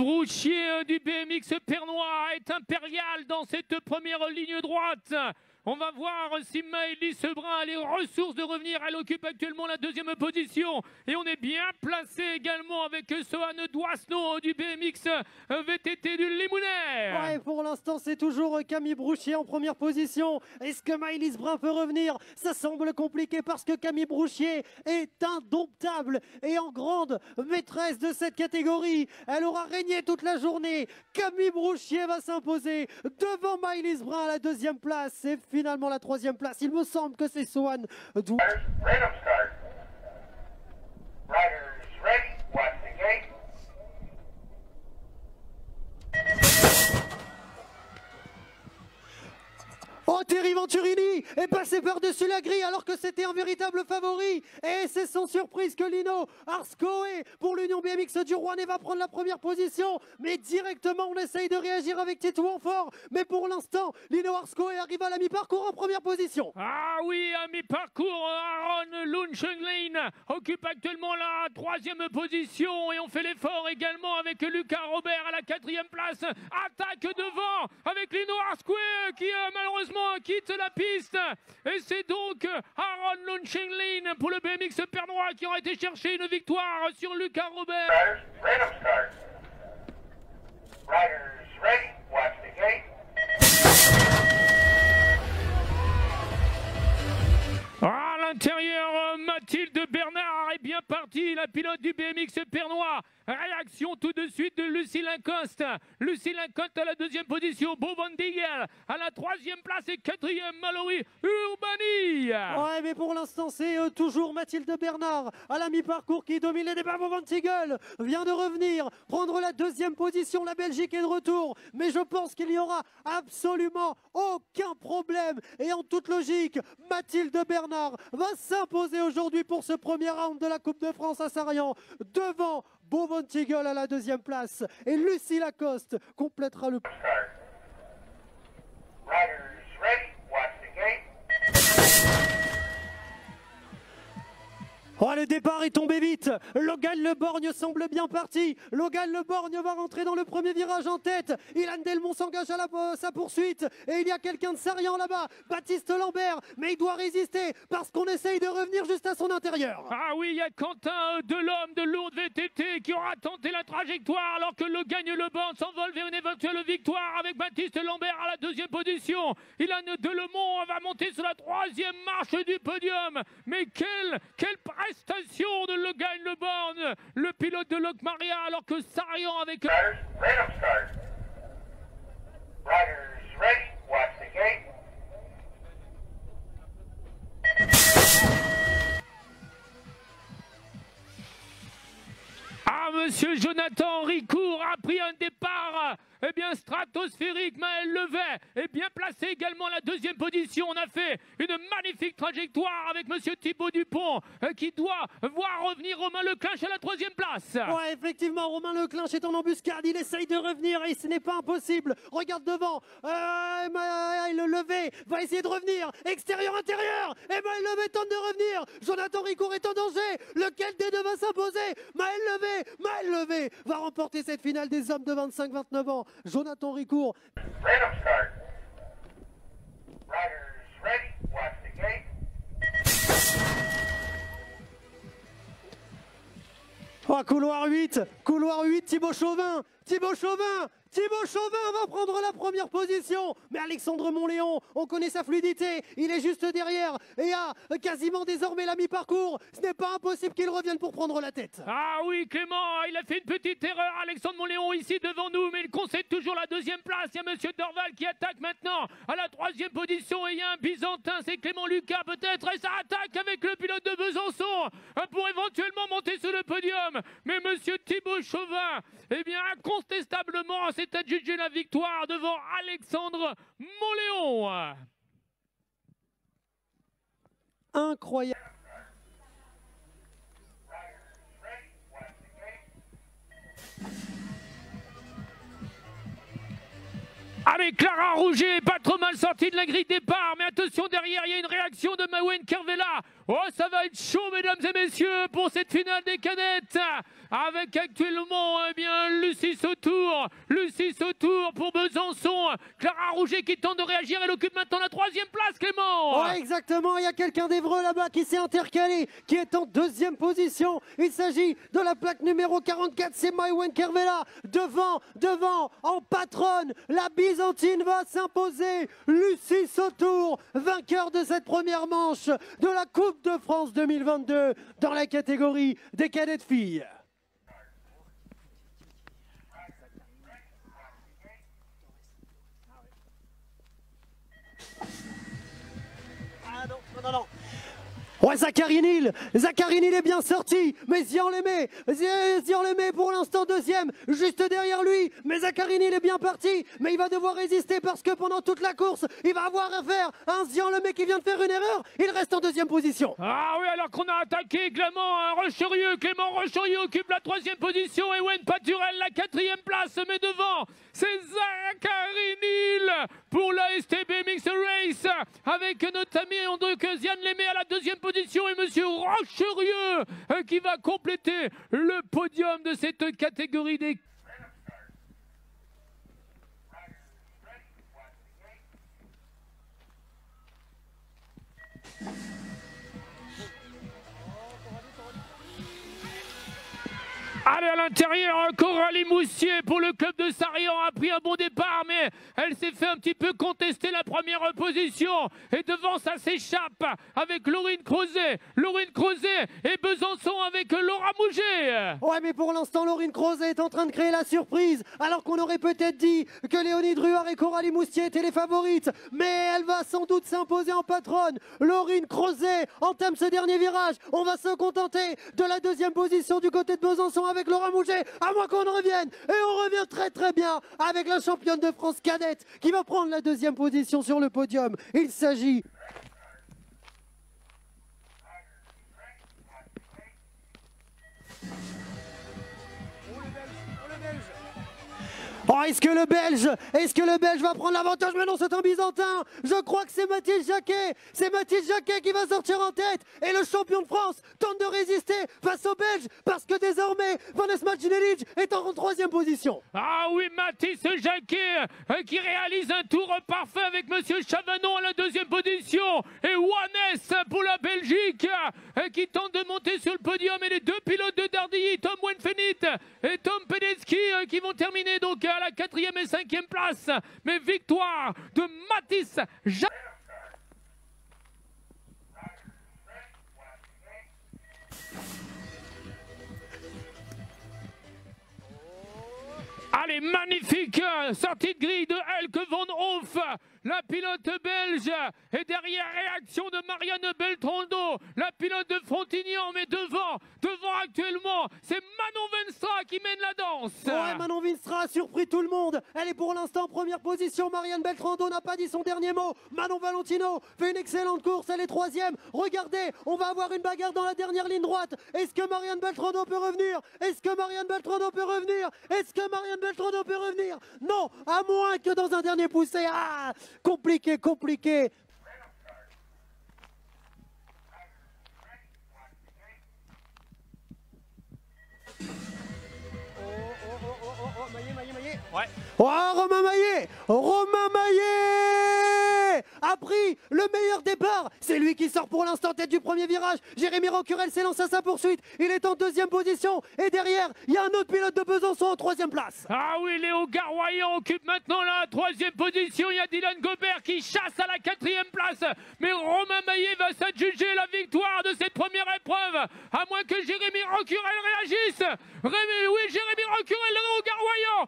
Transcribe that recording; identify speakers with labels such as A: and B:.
A: Brouchier du BMX Pernois est impérial dans cette première ligne droite. On va voir si Maëlys Brun a les ressources de revenir. Elle occupe actuellement la deuxième position. Et on est bien placé également avec Sohane Doisneau du BMX VTT du Limounet.
B: Ouais, pour l'instant, c'est toujours Camille Brouchier en première position. Est-ce que Maëlys Brun peut revenir? Ça semble compliqué parce que Camille Brouchier est indomptable et en grande maîtresse de cette catégorie. Elle aura régné toute la journée. Camille Brouchier va s'imposer devant Maëlys Brun à la deuxième place. Et finalement la troisième place, il me semble que c'est Sohane Doisneau.
C: Random start. Riders ready. Watch the gate.
B: Oh, Thierry Venturini est passé par-dessus la grille alors que c'était un véritable favori. Et c'est sans surprise que Lino Arscoe pour l'Union BMX du Rouennais va prendre la première position. Mais directement, on essaye de réagir avec Tito Enfort. Mais pour l'instant, Lino Arscoe arrive à la mi-parcours en première position.
A: Ah oui, à mi-parcours, Aaron Lunchenglein occupe actuellement la troisième position. Et on fait l'effort également avec Lucas Robert à la quatrième place. Attaque devant avec Lino Arscoe qui malheureusement quitte la piste. Et c'est donc Aaron Lunchenglein pour le BMX Pernois qui aura été chercher une victoire sur Lucas Robert.
C: Riders, random start. Riders ready. Watch the gate.
A: À l'intérieur, Mathilde Bernard est bien partie, la pilote du BMX Pernois. Réaction tout de suite de Lucie Lacoste. Lucie Lacoste à la deuxième position, Bo Van Digel à la troisième place et quatrième, Mallory Urbani.
B: Ouais, mais pour l'instant, c'est toujours Mathilde Bernard à la mi-parcours qui domine les débats. Bo Van Digel vient de revenir, prendre la deuxième position. La Belgique est de retour, mais je pense qu'il n'y aura absolument aucun problème. Et en toute logique, Mathilde Bernard va s'imposer aujourd'hui pour ce premier round de la Coupe de France à Sarrian devant Bo Van Digel à la deuxième place. Et Lucie Lacoste complétera le...
C: Start. Riders ready. Watch the gate.
B: Oh, le départ est tombé vite. Logan Le Borgne semble bien parti. Logan Le Borgne va rentrer dans le premier virage en tête. Ilan Delmont s'engage à sa poursuite. Et il y a quelqu'un de Sarrian là-bas, Baptiste Lambert. Mais il doit résister parce qu'on essaye de revenir juste à son intérieur.
A: Ah oui, il y a Quentin Delhomme de Lourdes VTT qui aura tenté la trajectoire alors que Logan Le Borgne s'envole vers une éventuelle victoire avec Baptiste Lambert à la deuxième position. Ilan Delmont va monter sur la troisième marche du podium. Mais quelle prestation de Logan Le Borgne, le pilote de Locmaria, alors que Sarrian avec...
C: Riders, random start. Riders ready. Watch the gate.
A: Ah, monsieur Jonathan Ricourt a pris un départ stratosphérique. Maël Levet est bien placé également à la deuxième position. On a fait une magnifique trajectoire avec monsieur Thibaut Dupont qui doit voir revenir Romain Leclinch à la troisième place.
B: Ouais, effectivement, Romain Leclinch est en embuscade. Il essaye de revenir et ce n'est pas impossible. Regarde devant. Maël Levet va essayer de revenir. Extérieur, intérieur. Et Maël Levet tente de revenir. Jonathan Ricourt est en danger. Lequel des deux va s'imposer? Maël Levet va remporter cette finale des hommes de 25-29 ans. Jonathan Ricourt.
C: Random start. Riders ready. Watch the gate.
B: Oh, couloir 8, Thibaut Chauvin va prendre la première position. Mais Alexandre Montléon, on connaît sa fluidité. Il est juste derrière et a quasiment désormais la mi-parcours. Ce n'est pas impossible qu'il revienne pour prendre la tête.
A: Ah oui, Clément, il a fait une petite erreur. Alexandre Montléon ici devant nous, mais il concède toujours la deuxième place. Il y a monsieur Dorval qui attaque maintenant à la troisième position. Et il y a un Byzantin, c'est Clément Lucas peut-être. Et ça attaque avec le pilote de Besançon pour éventuellement monter sur le podium. Mais monsieur Thibaut Chauvin, eh bien, incontestablement, c'est adjugé la victoire devant Alexandre Montléon.
B: Incroyable.
A: Allez, Clara Rouget, pas trop mal sortie de la grille de départ, mais attention derrière, il y a une réaction de Mawen Kervella. Oh, ça va être chaud, mesdames et messieurs, pour cette finale des cadettes. Avec actuellement, eh bien, Lucie Sautour pour Besançon. Clara Rouget qui tente de réagir. Elle occupe maintenant la 3e place, Clément.
B: Ouais, exactement. Il y a quelqu'un d'Évreux là-bas qui s'est intercalé, qui est en 2e position. Il s'agit de la plaque numéro 44. C'est Mawen Kervella. Devant, en patronne. La Byzantine va s'imposer. Lucie Sautour, vainqueur de cette première manche de la Coupe de France 2022 dans la catégorie des cadettes filles. Non. Ouais, Zachary Neal est bien sorti, mais Zian Lemay pour l'instant 2e, juste derrière lui, mais Zachary Neal est bien parti, mais il va devoir résister parce que pendant toute la course, il va avoir à faire un Zian Lemay qui vient de faire une erreur, il reste en 2e position.
A: Ah oui, alors qu'on a attaqué Clément Rocherieux occupe la 3e position, et Wayne Paturel la 4e place, mais devant, c'est Zachary Neal pour la STB Mixed Race, avec notre ami Zian Lemay à la 2e position et monsieur Rocherieux qui va compléter le podium de cette catégorie des... Allez, à l'intérieur, Coralie Moussier pour le club de Sarrian a pris un bon départ, mais elle s'est fait un petit peu contester la première position. Et devant, ça s'échappe avec Laurine Crozet et Besançon avec Laura Mouget.
B: Ouais, mais pour l'instant, Laurine Crozet est en train de créer la surprise, alors qu'on aurait peut-être dit que Léonie Druard et Coralie Moussier étaient les favorites. Mais elle va sans doute s'imposer en patronne. Laurine Crozet entame ce dernier virage. On va se contenter de la 2e position du côté de Besançon avec Laura Mouget, à moins qu'on revienne. Et on revient très très bien avec la championne de France cadette qui va prendre la 2e position sur le podium. Il s'agit... Oh, est-ce que le Belge va prendre l'avantage? Mais non, c'est un Byzantin. Je crois que c'est Mathilde Jacquet. C'est Mathilde Jacquet qui va sortir en tête. Et le champion de France tente de résister face au Belge parce que désormais, Vanessa Majinelic est en 3e position.
A: Ah oui, Mathilde Jacquet qui réalise un tour parfait avec monsieur Chavanon à la 2e position. Et Wannes pour la Belgique qui tente de monter sur le podium. Et les 2 pilotes de Dardilly, Tom Wenfenit et Tom Pedetsky qui vont terminer donc à la 4e et 5e place, mais victoire de Mathis Jacquet. Allez, magnifique sortie de grille de Elke van Hoof, la pilote belge, et derrière réaction de Marianne Beltrando, la pilote de Frontignan, mais devant actuellement, c'est Manon Venstra qui mène la danse.
B: Ouais, Manon Venstra a surpris tout le monde. Elle est pour l'instant en 1re position. Marianne Beltrando n'a pas dit son dernier mot. Manon Valentino fait une excellente course, elle est 3e. Regardez, on va avoir une bagarre dans la dernière ligne droite. Est-ce que Marianne Beltrando peut revenir? Non, à moins que dans un dernier poussé. Ah, compliqué. Maillet. Ouais. Oh, Romain Maillet a pris le meilleur départ. C'est lui qui sort pour l'instant tête du premier virage. Jérémy Rancurel s'élance à sa poursuite. Il est en 2e position. Et derrière, il y a un autre pilote de Besançon en 3e place.
A: Ah oui, Léo Garoyan occupe maintenant la 3e position. Il y a Dylan Gobert qui chasse à la 4e place. Mais Romain Maillet va s'adjuger la victoire de cette première épreuve. À moins que Jérémy Rancurel réagisse. Oui, Jérémy Rancurel, Léo Garoyan.